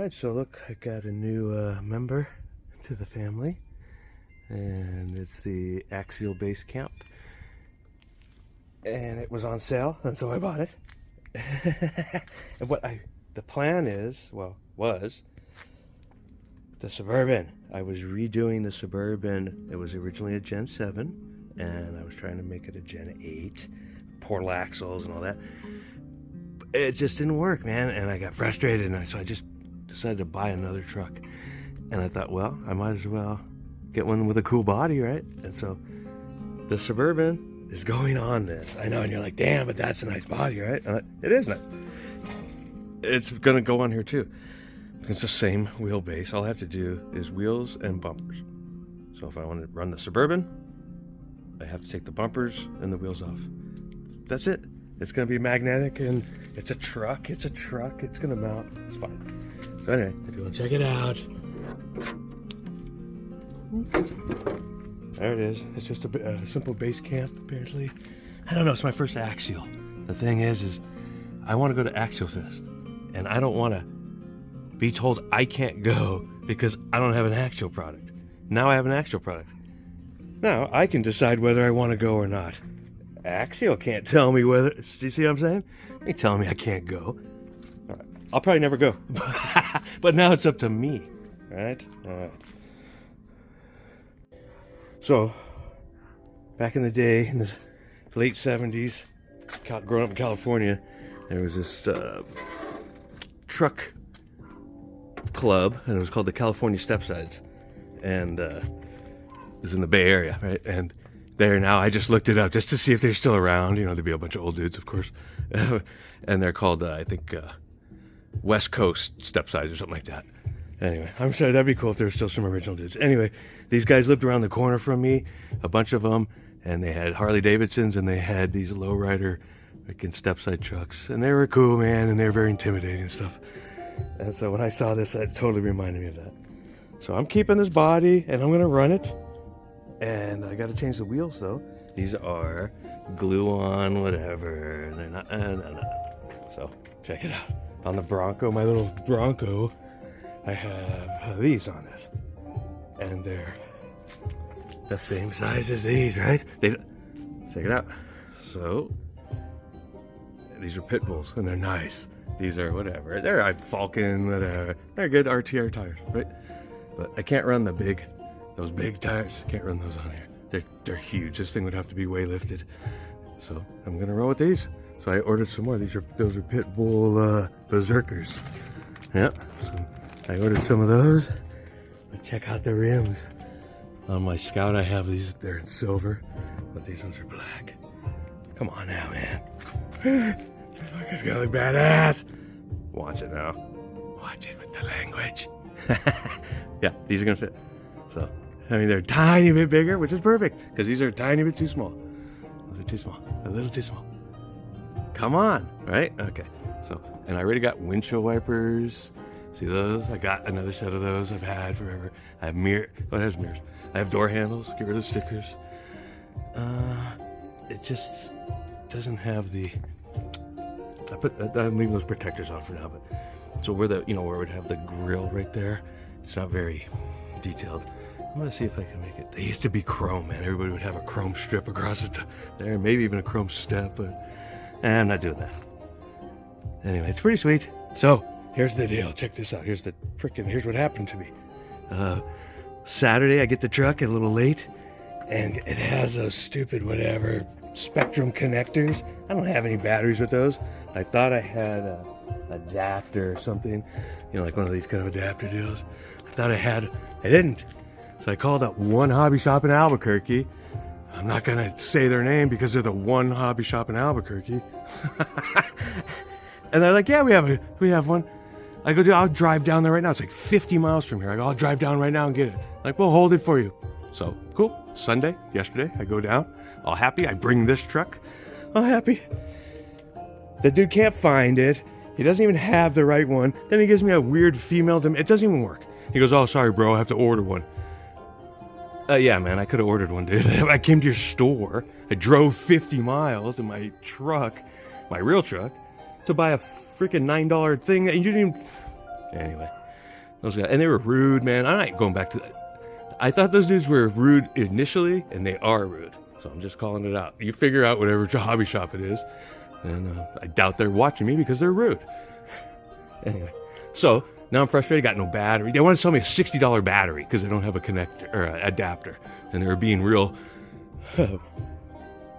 Alright, so look, I got a new member to the family, and it's the Axial Basecamp, and it was on sale, and so I bought it. And the plan is, was the Suburban. I was redoing the Suburban. It was originally a Gen 7, and I was trying to make it a Gen 8, portal axles and all that. It just didn't work, man, and I got frustrated, and so I just decided to buy another truck. And I thought, well, I might as well get one with a cool body, right? And so the Suburban is going on this. I know, and you're like, damn, but that's a nice body, right? It is nice. It's gonna go on here too. It's the same wheelbase. All I have to do is wheels and bumpers. So if I want to run the Suburban, I have to take the bumpers and the wheels off. That's it. It's gonna be magnetic, and it's a truck. It's gonna mount. It's fine. So anyway, if you want to check it out, there it is. It's just a simple base camp, apparently. I don't know, it's my first Axial. The thing is I want to go to Axial Fest, and I don't want to be told I can't go because I don't have an Axial product. Now I have an Axial product. Now I can decide whether I want to go or not. Axial can't tell me whether, do you see what I'm saying? They ain't telling me I can't go. All right. I'll probably never go. But now it's up to me, right? All right. So, back in the day, in the late 70s, growing up in California, there was this truck club, and it was called the California Stepsides. And it was in the Bay Area, right? And there now, I just looked it up just to see if they're still around. You know, there'd be a bunch of old dudes, of course. And they're called, I think, West Coast Stepsides or something like that. Anyway, I'm sure that'd be cool if there were still some original dudes. Anyway, these guys lived around the corner from me, a bunch of them, and they had Harley Davidsons, and they had these lowrider freaking stepside trucks. And they were cool, man, and they were very intimidating and stuff. And so when I saw this, that totally reminded me of that. So I'm keeping this body, and I'm going to run it. And I got to change the wheels, though. These are glue-on, whatever. They're not, So, check it out. On the Bronco, my little Bronco, I have these on it. And they're the same size as these, right? Check it out. So, these are pit bulls, and they're nice. These are whatever. They're a Falcon, whatever. They're good RTR tires, right? But I can't run those big tires. Can't run those on here. They're huge. This thing would have to be way lifted. So I'm gonna roll with these. So I ordered some more. Those are pit bull berserkers. Yep. So I ordered some of those. But check out the rims. On my Scout, I have these. They're in silver, but these ones are black. Come on now, man. It's gonna look badass. Watch it now. Watch it with the language. Yeah, these are gonna fit. So, I mean, they're a tiny bit bigger, which is perfect, because these are a tiny bit too small. Those are too small. A little too small. Come on, right? Okay. So, and I already got windshield wipers. See those? I got another set of those I've had forever. I have it has mirrors. I have door handles. Get rid of the stickers. It just doesn't have the... I'm leaving those protectors on for now, but so where where it would have the grill right there, it's not very detailed. I'm gonna see if I can make it. They used to be chrome, man. Everybody would have a chrome strip across there, maybe even a chrome step, but I'm not doing that. Anyway, it's pretty sweet. So here's the deal. Check this out. Here's what happened to me. Saturday, I get the truck a little late, and it has those stupid whatever Spectrum connectors. I don't have any batteries with those. I thought I had an adapter or something, like one of these kind of adapter deals. I thought I didn't. So I called up one hobby shop in Albuquerque. I'm not gonna say their name because they're the one hobby shop in Albuquerque. And they're like, yeah, we have one. I go, dude, I'll drive down there right now. It's like 50 miles from here. I go, I'll drive down right now and get it. Like, we'll hold it for you. So, cool. Sunday, yesterday, I go down, all happy. I bring this truck, all happy. The dude can't find it. He doesn't even have the right one. Then he gives me a weird female. It doesn't even work. He goes, oh, sorry, bro. I have to order one. Yeah, man, I could have ordered one, dude. I came to your store. I drove 50 miles in my truck, my real truck, to buy a freaking $9 thing. And you didn't even... Anyway, Those guys, and they were rude, man. I'm not going back to that. I thought those dudes were rude initially, and they are rude. So I'm just calling it out. You figure out whatever hobby shop it is. And I doubt they're watching me because they're rude. Anyway, so now I'm frustrated. Got no battery. They want to sell me a $60 battery because they don't have a connector or an adapter. And they were being real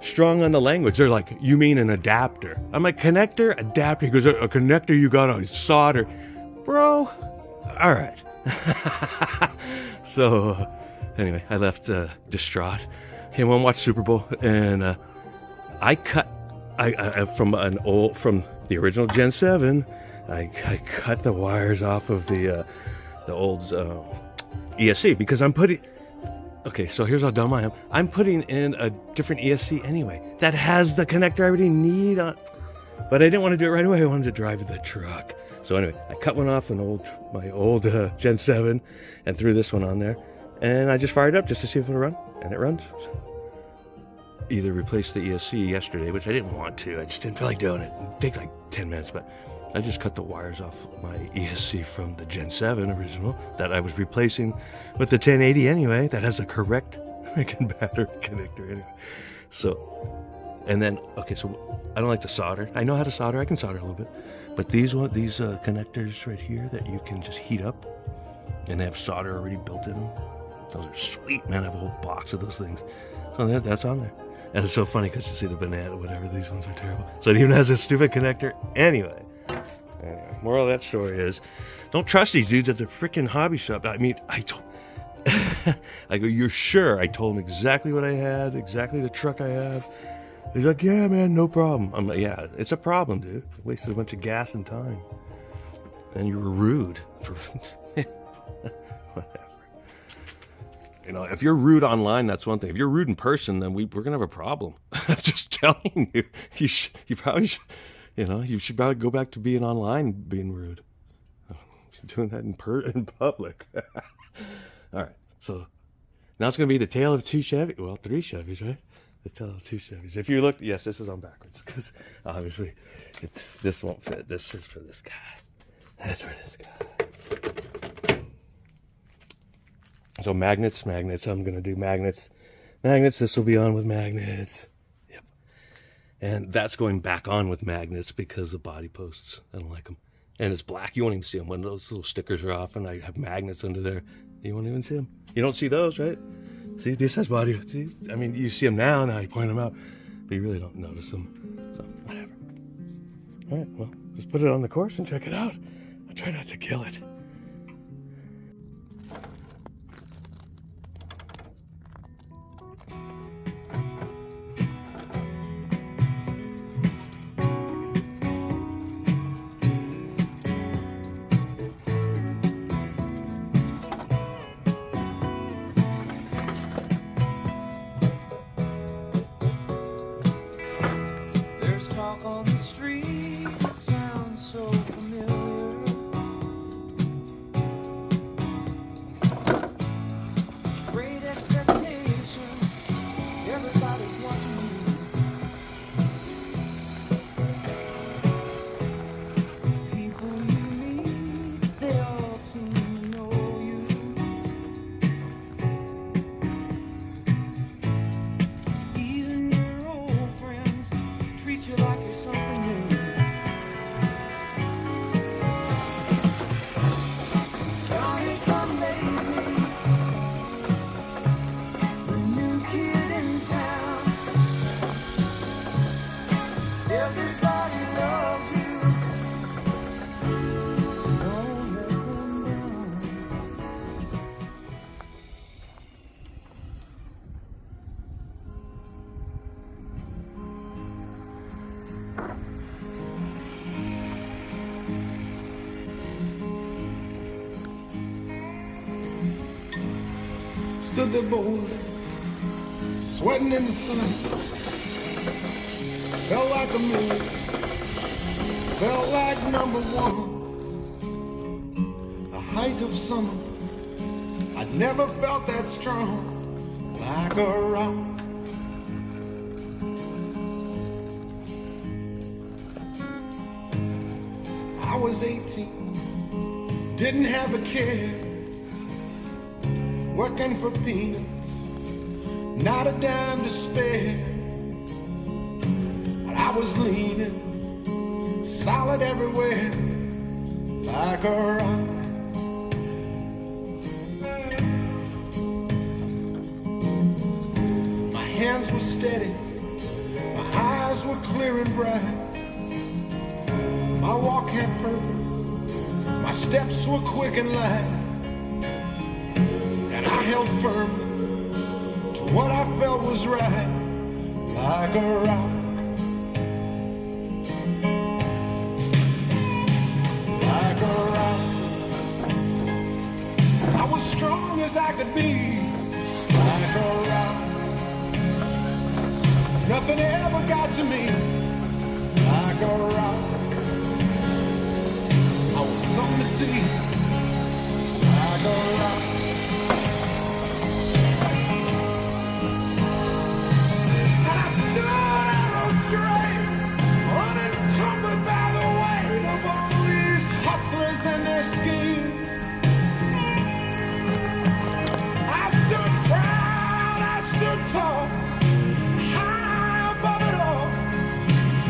strong on the language. They're like, you mean an adapter? I'm like, connector, adapter. He goes, a connector you got on solder. Bro, all right. So anyway, I left distraught. Came home, watched Super Bowl, and I cut from the original Gen 7. I cut the wires off of the old ESC because I'm putting. Okay, so here's how dumb I am. I'm putting in a different ESC anyway that has the connector I already need on, but I didn't want to do it right away. I wanted to drive the truck. So anyway, I cut one off my old Gen 7 and threw this one on there, and I just fired it up just to see if it'll run, and it runs. So either replaced the ESC yesterday, which I didn't want to. I just didn't feel like doing it. It'd take like 10 minutes, but I just cut the wires off my ESC from the Gen 7 original that I was replacing with the 1080 anyway. That has the correct freaking battery connector anyway. So, and then, okay, so I don't like to solder. I know how to solder. I can solder a little bit. But these connectors right here that you can just heat up and they have solder already built in them. Those are sweet, man. I have a whole box of those things. So that's on there. And it's so funny because you see the banana, whatever, these ones are terrible. So it even has a stupid connector. Anyway, moral of that story is, don't trust these dudes at the freaking hobby shop. I mean, I go, you're sure? I told him exactly what I had, exactly the truck I have. He's like, yeah, man, no problem. I'm like, yeah, it's a problem, dude. I wasted a bunch of gas and time. And you were rude. Whatever. You know, if you're rude online, that's one thing. If you're rude in person, then we're going to have a problem. I'm just telling you. You probably should, you should probably go back to being online, being rude. Doing that in public. All right. So now it's going to be the tale of 2 Chevys. Well, 3 Chevys, right? The tale of 2 Chevys. If you look, yes, this is on backwards because obviously this won't fit. This is for this guy. That's for this guy. So magnets. I'm going to do magnets. This will be on with magnets. Yep. And that's going back on with magnets because of body posts. I don't like them. And it's black. You won't even see them. When those little stickers are off and I have magnets under there, you won't even see them. You don't see those, right? See, this has body. See? I mean, you see them now you point them out, but you really don't notice them. So, whatever. All right, well, just put it on the course and check it out. I'll try not to kill it. Talk on the street, it sounds so familiar. Great expectations, everybody's watching you. People you meet, they all seem to know you. Even your old friends treat you like you're something new. Johnny come lately, the new kid in town. Everybody loves you, so don't let them down. Stood there bold, sweating in the sun. Felt like a million, felt like number one. The height of summer, I'd never felt that strong, like a rock. I was 18, didn't have a care, working for peanuts, not a dime to spare. But I was leaning, solid everywhere, like a rock. My hands were steady, my eyes were clear and bright. My walk had purpose, my steps were quick and light. And I held firm to what I felt was right, like a rock. Like a rock. I was strong as I could be, like a rock. Nothing ever got to me, like a rock. I was something to see, like a rock. And I stood arrow straight, unencumbered by the weight of all these hustlers and their schemes. I stood proud, I stood tall, high above it all.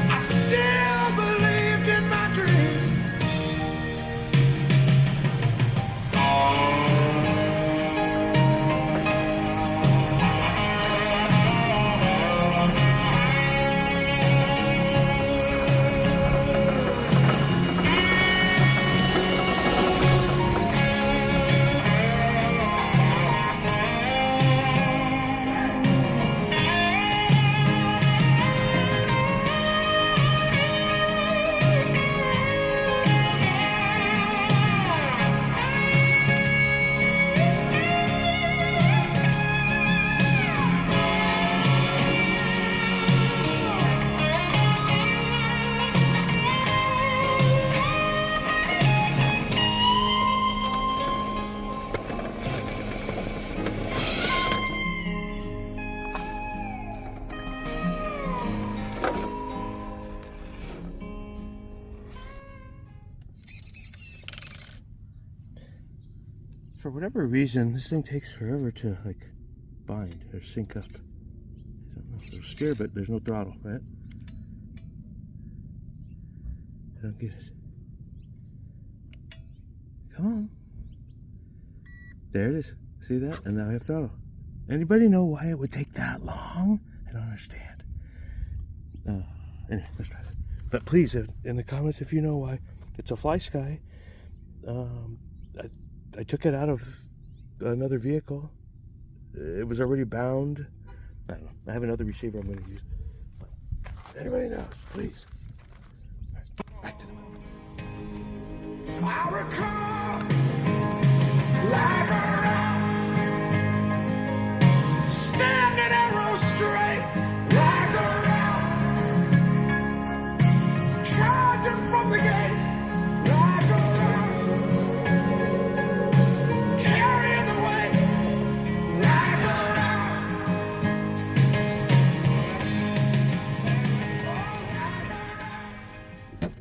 I still believed in my dreams. For whatever reason, this thing takes forever to like bind or sync up. I don't know if it'll steer, but there's no throttle, right? I don't get it. Come on. There it is. See that? And now I have throttle. Anybody know why it would take that long? I don't understand. Anyway, let's try it. But please, in the comments, if you know why. It's a Fly Sky. I took it out of another vehicle. It was already bound. I don't know. I have another receiver I'm going to use. But anybody knows, please. All right, back to the movie. I recall like a rock, standing arrow straight, like a rock, charging from the gate, like a rock, carrying the weight, like a rock. Oh, like a rock.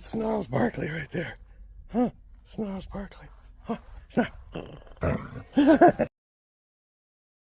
That's Snobs Barkley right there. Huh? Snobs Barkley. Huh?